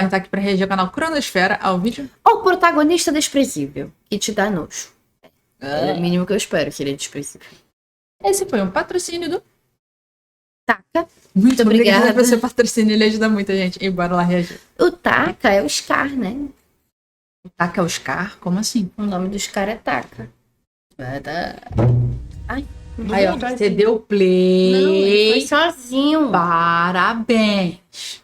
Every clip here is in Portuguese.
tá aqui pra reagir ao canal Cronosfera, ao vídeo. O protagonista desprezível, que te dá nojo. É o mínimo que eu espero, que ele é desprezível. Esse foi um patrocínio do... Taka. Muito obrigada obrigada. pelo seu patrocínio, ele ajuda muito a gente. E bora lá reagir. O Taka é o Scar, né? Taka Oscar? Como assim? O nome do Scar é Taka. Ai, Aí, ó, você deu não, play. ele foi sozinho. Parabéns.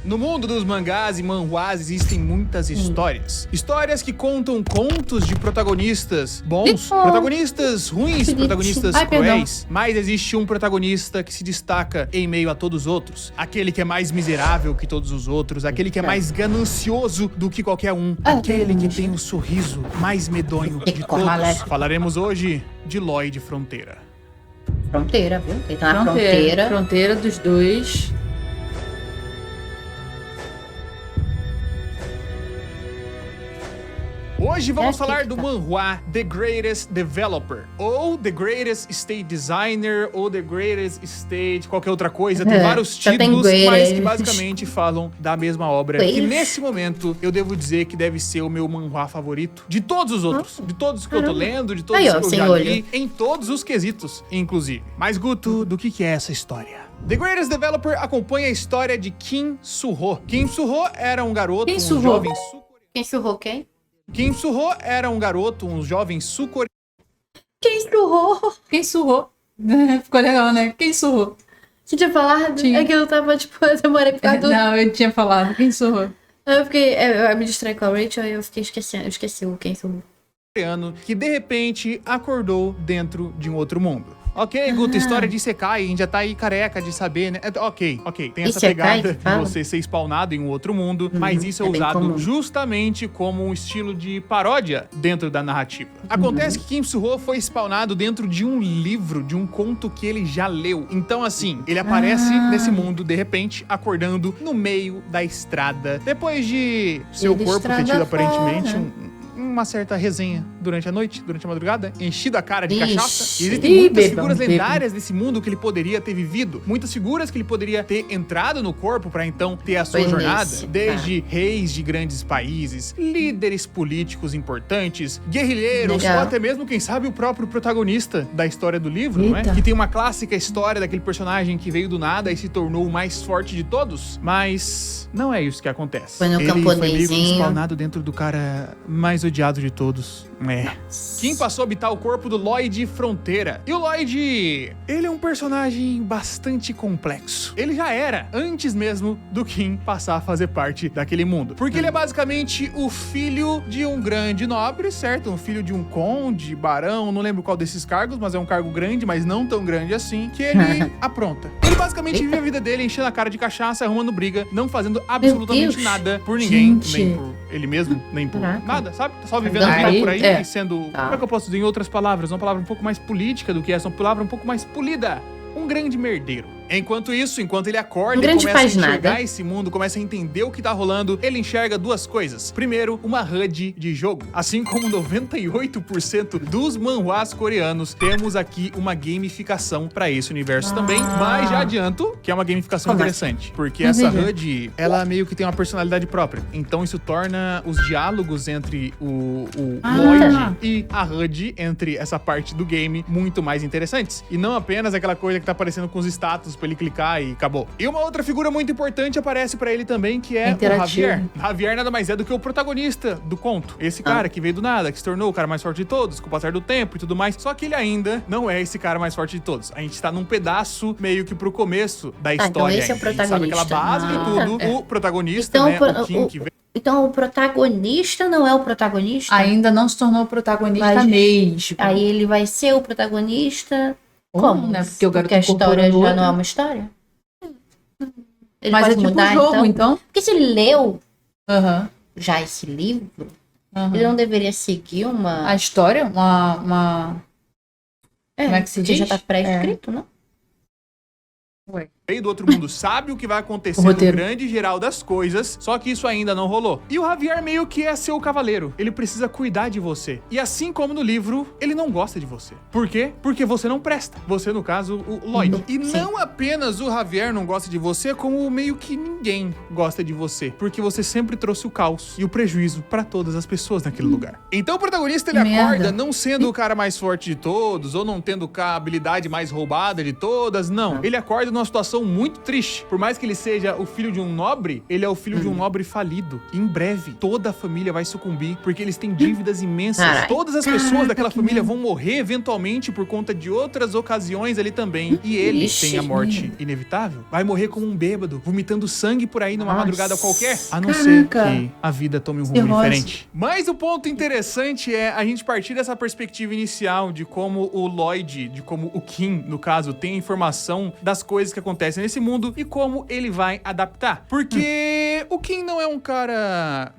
No mundo dos mangás e manhwas existem muitas histórias. Histórias que contam contos de protagonistas bons, protagonistas ruins, protagonistas cruéis. Mas existe um protagonista que se destaca em meio a todos os outros. Aquele que é mais miserável que todos os outros. Aquele que é mais ganancioso do que qualquer um. Aquele que tem um sorriso mais medonho de todos. Falaremos hoje de Lloyd Fronteira. Fronteira, viu? Ele tá na fronteira. Fronteira dos dois. Hoje vamos falar do manhwa The Greatest Developer, ou The Greatest Stage Designer, ou The Greatest Stage, qualquer outra coisa. Tem vários títulos, mas que basicamente falam da mesma obra. E nesse momento, eu devo dizer que deve ser o meu manhwa favorito de todos os outros. De todos os que eu tô lendo, de todos os que eu já li, em todos os quesitos, inclusive. Mas, Guto, do que é essa história? The Greatest Developer acompanha a história de Kim Suho. Kim Suho era um garoto, um jovem sul-coreano. Quem surrou quem? Kim Suho era um garoto, um jovem sul-coreano. Quem surrou? Quem surrou? Ficou legal, né? Quem surrou? Você tinha falado? Tinha. É que eu tava, tipo, eu demorei por causa do... Não, eu tinha falado. Quem surrou? Eu fiquei... Eu me distraí com a Rachel e eu fiquei esquecendo. Eu esqueci o quem surrou. Que de repente acordou dentro de um outro mundo. Ok, Guto, história de Isekai, a gente já tá aí careca de saber, né? Ok, tem essa Isekai, pegada de você ser spawnado em um outro mundo, mas isso é usado justamente como um estilo de paródia dentro da narrativa. Acontece que Kim Suho foi spawnado dentro de um livro, de um conto que ele já leu. Então, assim, ele aparece nesse mundo, de repente, acordando no meio da estrada. Depois de seu corpo ter tido, aparentemente, uma certa resenha durante a noite, durante a madrugada, enchido a cara de cachaça. E existem muitas figuras lendárias desse mundo que ele poderia ter vivido. Muitas figuras que ele poderia ter entrado no corpo para então ter a sua jornada. Desde reis de grandes países, líderes políticos importantes, guerrilheiros, ou até mesmo, quem sabe, o próprio protagonista da história do livro, não é? Que tem uma clássica história daquele personagem que veio do nada e se tornou o mais forte de todos. Mas não é isso que acontece. Foi no Ele foi meio que camponesinho. spawnado dentro do cara mais odiado de todos. Kim passou a habitar o corpo do Lloyd Fronteira. E o Lloyd, ele é um personagem bastante complexo. Ele já era, antes mesmo do Kim passar a fazer parte daquele mundo. Porque ele é basicamente o filho de um grande nobre, certo? Um filho de um conde, barão, não lembro qual desses cargos, mas é um cargo grande, mas não tão grande assim, que ele apronta. Ele basicamente vive a vida dele enchendo a cara de cachaça, arrumando briga, não fazendo absolutamente nada por ninguém, nem por ele mesmo, nem por nada, sabe? Tá só vivendo a vida por aí e sendo... Como é que eu posso dizer em outras palavras? Uma palavra um pouco mais política do que essa, uma palavra um pouco mais polida. Um grande merdeiro. Enquanto isso, enquanto ele acorda e começa a enxergar esse mundo, começa a entender o que tá rolando, ele enxerga duas coisas. Primeiro, uma HUD de jogo. Assim como 98% dos manhwas coreanos, temos aqui uma gamificação pra esse universo também. Mas já adianto que é uma gamificação interessante. Porque essa HUD, ela meio que tem uma personalidade própria. Então isso torna os diálogos entre o Lloyd e a HUD, entre essa parte do game, muito mais interessantes. E não apenas aquela coisa que tá aparecendo com os status pra ele clicar e acabou. E uma outra figura muito importante aparece pra ele também, que é o Javier. Javier nada mais é do que o protagonista do conto. Esse cara que veio do nada, que se tornou o cara mais forte de todos, com o passar do tempo e tudo mais. Só que ele ainda não é esse cara mais forte de todos. A gente tá num pedaço meio que pro começo da história. Então esse é o protagonista. Sabe aquela base de tudo, o protagonista, então, né? O Kim que veio. Então o protagonista não é o protagonista? Ainda não se tornou o protagonista mesmo. Aí ele vai ser o protagonista... Como? Né? Porque a história já não é uma história? Ele mas pode é tipo mudar, um jogo, então? Porque se ele leu já esse livro, ele não deveria seguir uma... A história? Como é que se diz? Já tá pré-escrito, não? Ué. rei do outro mundo sabe o que vai acontecer no grande geral das coisas, só que isso ainda não rolou. E o Javier meio que é seu cavaleiro. Ele precisa cuidar de você. E assim como no livro, ele não gosta de você. Por quê? Porque você não presta. Você, no caso, o Lloyd. E não apenas o Javier não gosta de você, como meio que ninguém gosta de você. Porque você sempre trouxe o caos e o prejuízo pra todas as pessoas naquele lugar. Então o protagonista, ele acorda não sendo o cara mais forte de todos, ou não tendo a habilidade mais roubada de todas, não. Ele acorda numa situação muito triste. Por mais que ele seja o filho de um nobre, ele é o filho de um nobre falido. E em breve, toda a família vai sucumbir, porque eles têm dívidas imensas. Todas as pessoas daquela família vão morrer eventualmente por conta de outras ocasiões ali também. E ele tem a morte inevitável. Vai morrer como um bêbado, vomitando sangue por aí numa madrugada qualquer. A não ser que a vida tome um rumo diferente. Mas o ponto interessante é a gente partir dessa perspectiva inicial de como o Lloyd, de como o Kim, no caso, tem informação das coisas que acontecem nesse mundo e como ele vai adaptar. Porque o Kim não é um cara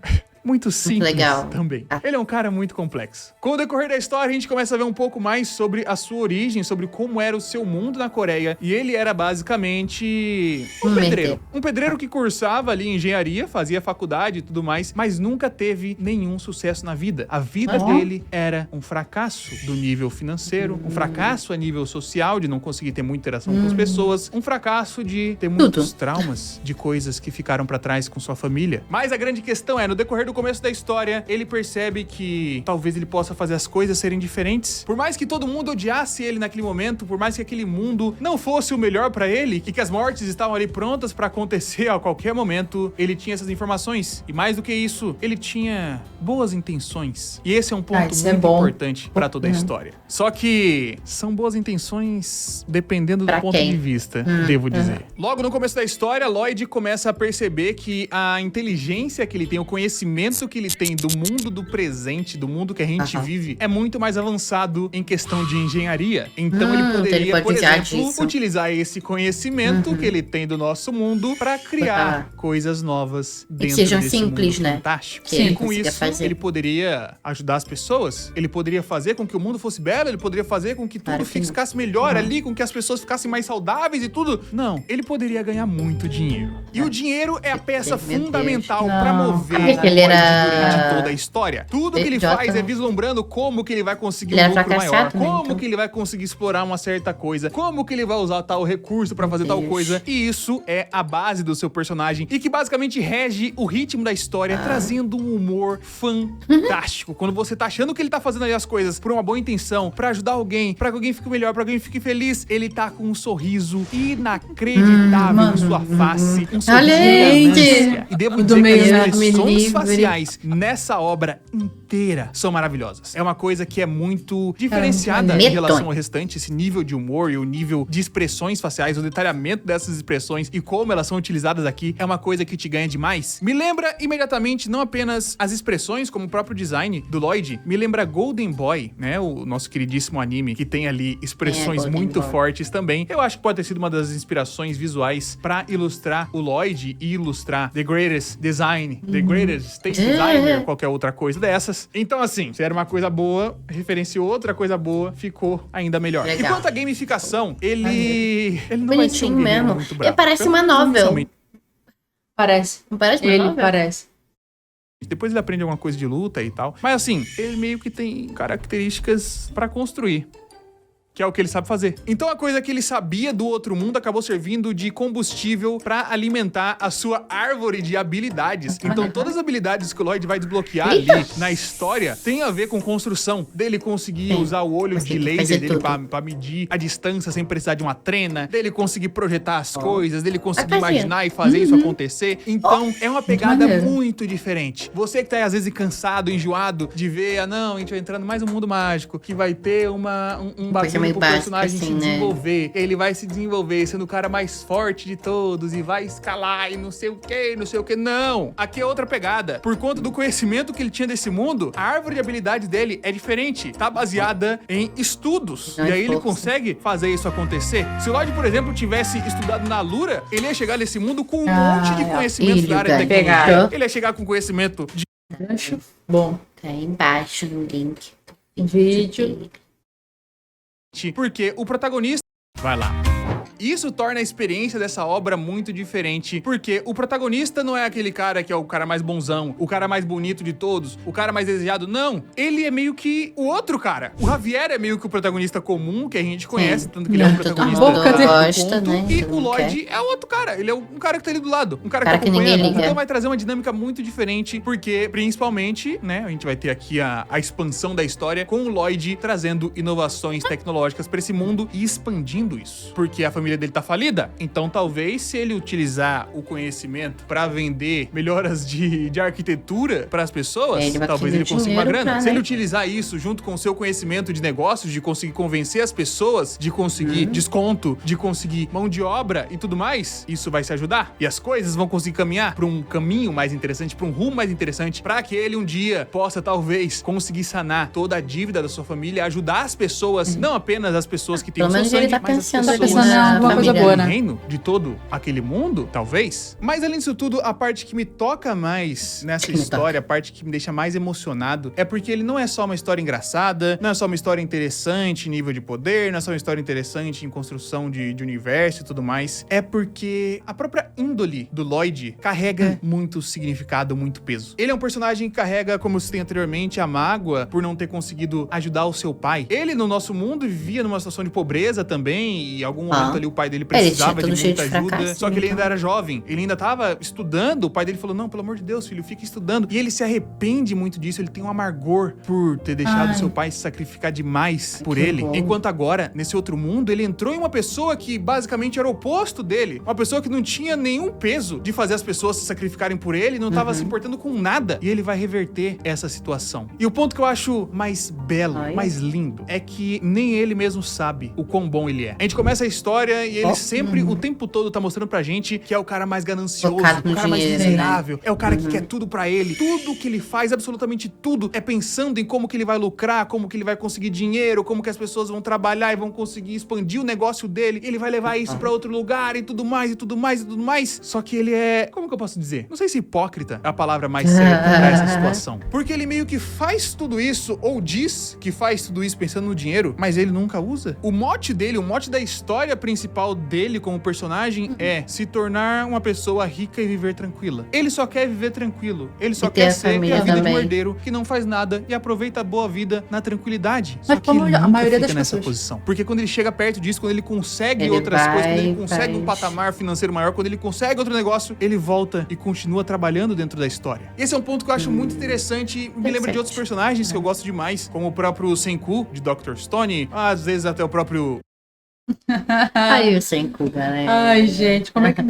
muito simples também. Ele é um cara muito complexo. Com o decorrer da história, a gente começa a ver um pouco mais sobre a sua origem, sobre como era o seu mundo na Coreia. E ele era basicamente um pedreiro. Um pedreiro que cursava ali engenharia, fazia faculdade e tudo mais, mas nunca teve nenhum sucesso na vida. A vida dele era um fracasso do nível financeiro, um fracasso a nível social, de não conseguir ter muita interação com as pessoas, um fracasso de ter muitos traumas de coisas que ficaram pra trás com sua família. Mas a grande questão é, no decorrer do começo da história, ele percebe que talvez ele possa fazer as coisas serem diferentes. Por mais que todo mundo odiasse ele naquele momento, por mais que aquele mundo não fosse o melhor pra ele, e que as mortes estavam ali prontas pra acontecer a qualquer momento, ele tinha essas informações. E mais do que isso, ele tinha boas intenções. E esse é um ponto muito importante pra toda a história. Só que são boas intenções dependendo do ponto de vista, devo dizer. Logo no começo da história, Lloyd começa a perceber que a inteligência que ele tem, o conhecimento que ele tem do mundo do presente, do mundo que a gente vive, é muito mais avançado em questão de engenharia. Então ele poderia, por exemplo, utilizar esse conhecimento que ele tem do nosso mundo para criar coisas novas dentro desse simples, mundo fantástico. E com isso, ele poderia ajudar as pessoas, ele poderia fazer com que o mundo fosse belo, ele poderia fazer com que tudo ficasse melhor ali, com que as pessoas ficassem mais saudáveis e tudo. Não, ele poderia ganhar muito dinheiro. E o dinheiro é a peça fundamental para mover durante toda a história. Tudo que ele faz é vislumbrando como que ele vai conseguir um lucro maior, como que ele vai conseguir explorar uma certa coisa, como que ele vai usar tal recurso pra fazer tal coisa. E isso é a base do seu personagem e que basicamente rege o ritmo da história, trazendo um humor fantástico. Quando você tá achando que ele tá fazendo ali as coisas por uma boa intenção, pra ajudar alguém, pra que alguém fique melhor, pra que alguém fique feliz, ele tá com um sorriso inacreditável em sua face. Um sorriso de ganância. E devo dizer que as expressões faciais nessa obra inteira são maravilhosas. É uma coisa que é muito diferenciada em relação ao restante, esse nível de humor e o nível de expressões faciais, o detalhamento dessas expressões e como elas são utilizadas aqui é uma coisa que te ganha demais. Me lembra imediatamente não apenas as expressões, como o próprio design do Lloyd, me lembra Golden Boy, né, o nosso queridíssimo anime, que tem ali expressões muito fortes também. Eu acho que pode ter sido uma das inspirações visuais pra ilustrar o Lloyd e ilustrar The Greatest Design, The Greatest Stage Designer, qualquer outra coisa dessas. Então, assim, se era uma coisa boa, referenciou outra coisa boa, ficou ainda melhor. E quanto à gamificação, ele não vai ser um mesmo. Muito bravo. Parece uma novel. Parece. Não parece uma novel? Parece. Depois ele aprende alguma coisa de luta e tal. Mas assim, ele meio que tem características pra construir, que é o que ele sabe fazer. Então a coisa que ele sabia do outro mundo acabou servindo de combustível pra alimentar a sua árvore de habilidades. Então todas as habilidades que o Lloyd vai desbloquear ali na história tem a ver com construção. Dele conseguir usar o olho de laser dele pra medir a distância sem precisar de uma trena. Dele conseguir projetar as coisas. Dele conseguir imaginar e fazer isso acontecer. Então é uma pegada muito diferente. Você que tá aí, às vezes cansado, enjoado de ver, não, a gente vai entrar no mais um mundo mágico que vai ter um bagulho pro personagem se desenvolver. Ele vai se desenvolver sendo o cara mais forte de todos e vai escalar e não sei o que. Não! Aqui é outra pegada. Por conta do conhecimento que ele tinha desse mundo, a árvore de habilidades dele é diferente. Tá baseada em estudos. E aí ele consegue fazer isso acontecer. Se o Lloyd, por exemplo, tivesse estudado na Lura, ele ia chegar nesse mundo com um monte de conhecimento da área de tecnologia. Ele ia chegar com conhecimento de... Bom. Tá aí embaixo no link. Vídeo. Porque o protagonista... Vai lá. Isso torna a experiência dessa obra muito diferente, porque o protagonista não é aquele cara que é o cara mais bonzão, o cara mais bonito de todos, o cara mais desejado, não. Ele é meio que o outro cara. O Javier é meio que o protagonista comum, que a gente conhece, tanto que ele é um protagonista mundo do gosta, conto, né? e Todo o mundo Lloyd é o outro cara, ele é um cara que tá ali do lado, um cara que Cara tá que ninguém acompanhando. liga. Então vai trazer uma dinâmica muito diferente, porque, principalmente, né, a gente vai ter aqui a expansão da história com o Lloyd trazendo inovações tecnológicas pra esse mundo e expandindo isso. Porque a família dele tá falida, então talvez se ele utilizar o conhecimento pra vender melhoras de arquitetura pras pessoas, Ele vai talvez conseguir ele consiga uma dinheiro grana. pra, Se ele né? utilizar isso junto com o seu conhecimento de negócios, de conseguir convencer as pessoas, de conseguir desconto, de conseguir mão de obra e tudo mais, isso vai se ajudar. E as coisas vão conseguir caminhar pra um caminho mais interessante, pra um rumo mais interessante, pra que ele um dia possa talvez conseguir sanar toda a dívida da sua família, ajudar as pessoas, não apenas as pessoas que têm Pelo o seu menos ele sangue, tá mas as pensando pessoas ali pensando em na alguma coisa família. boa, né? reino de todo aquele mundo, talvez. Mas além disso tudo, a parte que me toca mais nessa história, a parte que me deixa mais emocionado, é porque ele não é só uma história engraçada, não é só uma história interessante em nível de poder, não é só uma história interessante em construção de universo e tudo mais. É porque a própria índole do Lloyd carrega muito significado, muito peso. Ele é um personagem que carrega, como eu citei anteriormente, a mágoa por não ter conseguido ajudar o seu pai. Ele, no nosso mundo, vivia numa situação de pobreza também, e em algum momento ali o pai dele precisava ele tinha tudo de cheio muita de ajuda, fracasso, só que ele então. ainda era jovem, ele ainda tava estudando, o pai dele falou, não, pelo amor de Deus, filho, fica estudando. E ele se arrepende muito disso, ele tem um amargor por ter deixado seu pai se sacrificar demais por que ele. bom. Enquanto agora, nesse outro mundo, ele entrou em uma pessoa que basicamente era o oposto dele, uma pessoa que não tinha nenhum peso de fazer as pessoas se sacrificarem por ele, não tava se importando com nada, e ele vai reverter essa situação. E o ponto que eu acho mais belo, Ai. mais lindo, é que nem ele mesmo sabe o quão bom ele é. A gente começa a história e ele sempre, o tempo todo, tá mostrando pra gente que é o cara mais ganancioso, Focado o no cara mais dinheiro, miserável, é o cara que quer tudo pra ele. Tudo que ele faz, absolutamente tudo, é pensando em como que ele vai lucrar, como que ele vai conseguir dinheiro, como que as pessoas vão trabalhar e vão conseguir expandir o negócio dele, ele vai levar isso pra outro lugar e tudo mais, e tudo mais, e tudo mais. Só que ele é, como que eu posso dizer? Não sei se hipócrita é a palavra mais certa pra essa situação. Porque ele meio que faz tudo isso, ou diz que faz tudo isso pensando no dinheiro, mas ele nunca usa. O mote dele, o mote da história principal dele como personagem é se tornar uma pessoa rica e viver tranquila. Ele só quer viver tranquilo. Ele só E ter quer a ser família a vida de um também. herdeiro que não faz nada e aproveita a boa vida na tranquilidade. Só Mas que ele como a nunca maioria fica das nessa pessoas. posição. Porque quando ele chega perto disso, quando ele consegue Ele outras coisas, quando ele vai, consegue um faz. patamar financeiro maior, quando ele consegue outro negócio, ele volta e continua trabalhando dentro da história. Esse é um ponto que eu acho muito interessante. Me lembra de outros personagens que eu gosto demais, como o próprio Senku, de Dr. Stone, às vezes até o próprio Aí o Senku, galera. Ai, gente, como é que...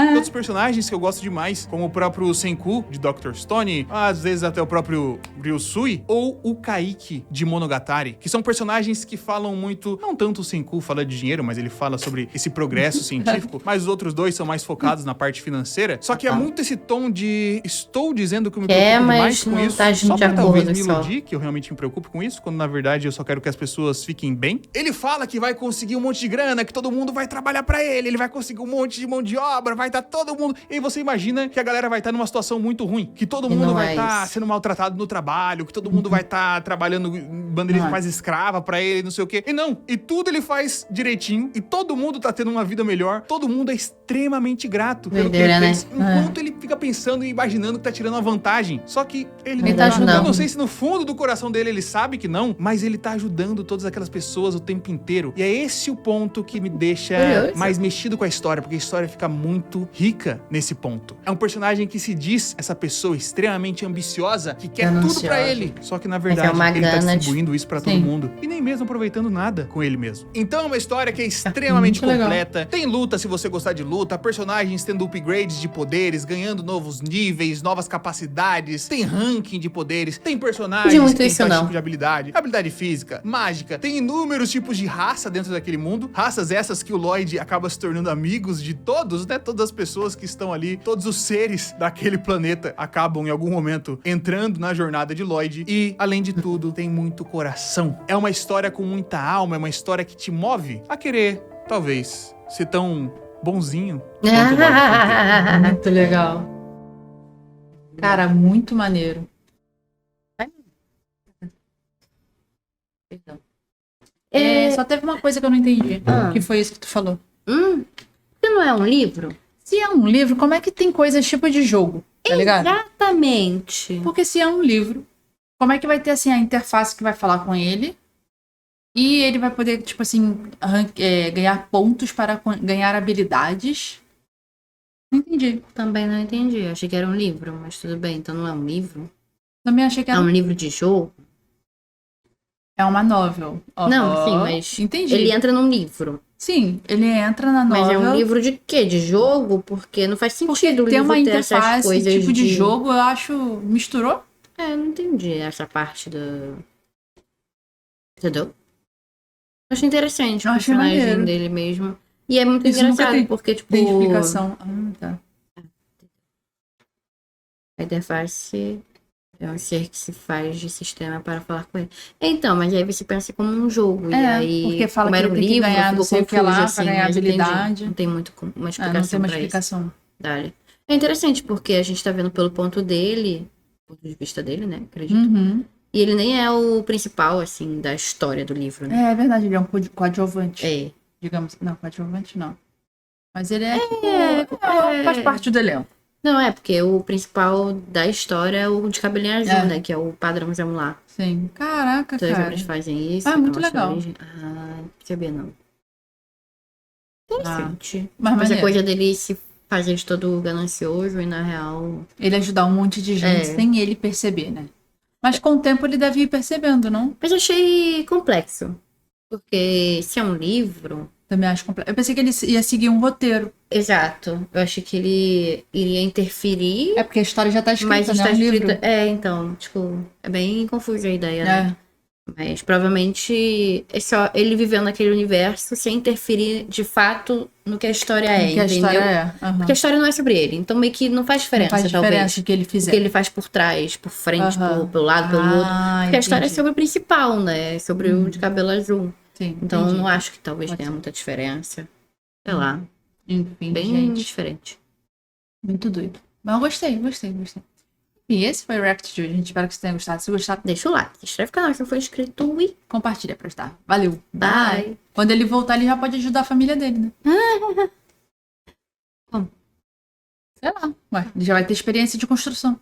outros personagens que eu gosto demais, como o próprio Senku, de Dr. Stone, às vezes até o próprio Ryusui, ou o Kaiki, de Monogatari, que são personagens que falam muito, não tanto o Senku fala de dinheiro, mas ele fala sobre esse progresso científico, mas os outros dois são mais focados na parte financeira, só que é muito esse tom de estou dizendo que eu me preocupo mas demais com não isso, tá agindo só de pra talvez acordo me só. iludir que eu realmente me preocupo com isso, quando na verdade eu só quero que as pessoas fiquem bem. Ele fala que vai conseguir um monte de grana, que todo mundo vai trabalhar pra ele vai conseguir um monte de mão de obra, vai estar todo mundo... E aí você imagina que a galera vai estar numa situação muito ruim, que todo E mundo não vai é estar isso. sendo maltratado no trabalho, que todo mundo vai estar trabalhando bandeira Não é. quase escrava pra ele, não sei o quê. E não, e tudo ele faz direitinho, e todo mundo tá tendo uma vida melhor, todo mundo é extremamente grato pelo que ele Doideira, fez, né? enquanto ele fica pensando e imaginando que tá tirando uma vantagem. Só que ele Ele não tá tá. ajudando. Eu não sei se no fundo do coração dele ele sabe que não, mas ele tá ajudando todas aquelas pessoas o tempo inteiro. E é esse o ponto que me deixa Curioso. mais mexido com a história, porque a história fica muito rica nesse ponto. É um personagem que se diz essa pessoa extremamente ambiciosa, que quer tudo Gananciosa. pra ele. Só que na é verdade uma ele tá gana de- distribuindo isso pra todo Sim. mundo e nem mesmo aproveitando nada com ele mesmo. Então é uma história que é extremamente Muito legal. completa. Tem luta se você gostar de luta, personagens tendo upgrades de poderes, ganhando novos níveis, novas capacidades, tem ranking de poderes, tem personagens Não muito que tem isso, tais não. tipos de habilidade física, mágica, tem inúmeros tipos de raça dentro daquele mundo, raças essas que o Lloyd acaba se tornando amigos de todos, né? Todas as pessoas que estão ali, todos os seres daquele planeta acabam em algum momento entrando na jornada de Lloyd e, além de tudo, tem muito coração. É uma história com muita alma, é uma história que te move a querer, talvez, ser tão bonzinho quanto o Lloyd Fronteira. Muito legal. Cara, muito maneiro. Perdão. Só teve uma coisa que eu não entendi. Que foi isso que tu falou. Se não é um livro? Se é um livro, como é que tem coisas tipo de jogo? Tá ligado? Exatamente. Porque se é um livro, como é que vai ter assim a interface que vai falar com ele? E ele vai poder, tipo assim, ganhar pontos para ganhar habilidades. Não entendi. Também não entendi. Achei que era um livro, mas tudo bem. Então não é um livro? Também achei que É era um livro de jogo? É uma novel. Não, sim, mas entendi. ele entra num livro. Sim, ele entra na novel. Mas é um livro de quê? De jogo? Porque não faz sentido o ter livro uma ter essas interface, coisas tipo de jogo, eu acho... Misturou? Eu não entendi essa parte do... Entendeu? Eu achei interessante o Eu achei personagem maneiro. dele mesmo. E é muito Isso nunca engraçado, porque, tipo... Tem explicação. Tá. A interface é um ser que se faz de sistema para falar com ele. Então, mas aí você pensa como um jogo. E aí, porque fala como que era ele um tem que livro, ganhar não ficou sei o que confuso, lá assim, pra ganhar mas entendi. habilidade. Não tem muito uma Não explicação tem uma pra isso. explicação. Dale. É interessante, porque a gente tá vendo pelo ponto dele, ponto de vista dele, né? Acredito. Uhum. E ele nem é o principal, assim, da história do livro, né? É verdade, ele é um coadjuvante. É. Digamos. Não, coadjuvante não. Mas ele faz é. parte do elenco. Não, é, porque o principal da história é o de cabelinho azul, né? Que é o padrãozão lá. Sim. Caraca, Todas as cara. obras fazem isso. Ah, muito nossa legal. origem. Ah, não sabia não. Interessante. Mas Mas é maneiro. coisa dele se fazer de todo ganancioso e na real... Ele ajudar um monte de gente sem ele perceber, né? Mas com o tempo ele deve ir percebendo, não? Mas eu achei complexo. Porque se é um livro... Também acho complexo. Eu pensei que ele ia seguir um roteiro. Exato. Eu achei que ele iria interferir... É porque a história já tá escrita, Mas né? está Um livro. escrito... então, tipo... É bem confusa a ideia, né? Mas provavelmente é só ele vivendo naquele universo sem interferir de fato no que a história é, Que a entendeu? história é. Uhum. Porque a história não é sobre ele, então meio que não faz diferença, Não faz diferença talvez. o que ele fizer. O que ele faz por trás, por frente, pelo lado, pelo outro. Porque a história é sobre o principal, né? Sobre o de cabelo azul. Sim, Então entendi. eu não acho que talvez Pode tenha ser. muita diferença. Sei lá. Enfim, Bem gente. diferente. Muito doido. Mas eu gostei. E esse foi o React de hoje. Gente, espero que vocês tenham gostado. Se gostar, Deixa o like, se inscreve no canal se não for inscrito e compartilha pra estar. Valeu. bye. Quando ele voltar, ele já pode ajudar a família dele, né? Como? Sei lá. Ué, ele já vai ter experiência de construção.